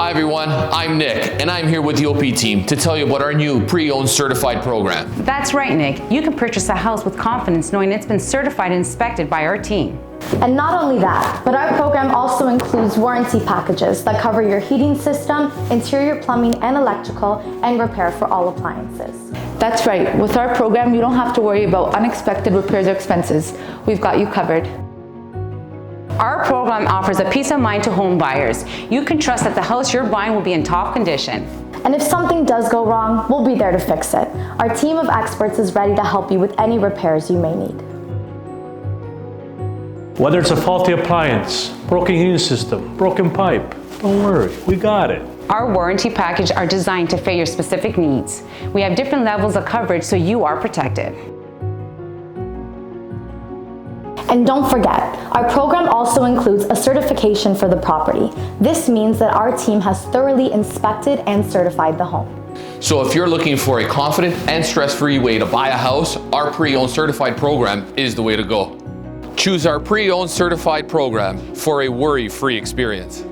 Hi everyone, I'm Nick, and I'm here with the OP team to tell you about our new pre-owned certified program. That's right, Nick. You can purchase a house with confidence knowing it's been certified and inspected by our team. And not only that, but our program also includes warranty packages that cover your heating system, interior plumbing and electrical, and repair for all appliances. That's right. With our program, you don't have to worry about unexpected repairs or expenses. We've got you covered. Our program offers a peace of mind to home buyers. You can trust that the house you're buying will be in top condition. And if something does go wrong, we'll be there to fix it. Our team of experts is ready to help you with any repairs you may need. Whether it's a faulty appliance, broken heating system, broken pipe, don't worry, we got it. Our warranty package are designed to fit your specific needs. We have different levels of coverage so you are protected. And don't forget, our program also includes a certification for the property. This means that our team has thoroughly inspected and certified the home. So if you're looking for a confident and stress-free way to buy a house, our pre-owned certified program is the way to go. Choose our pre-owned certified program for a worry-free experience.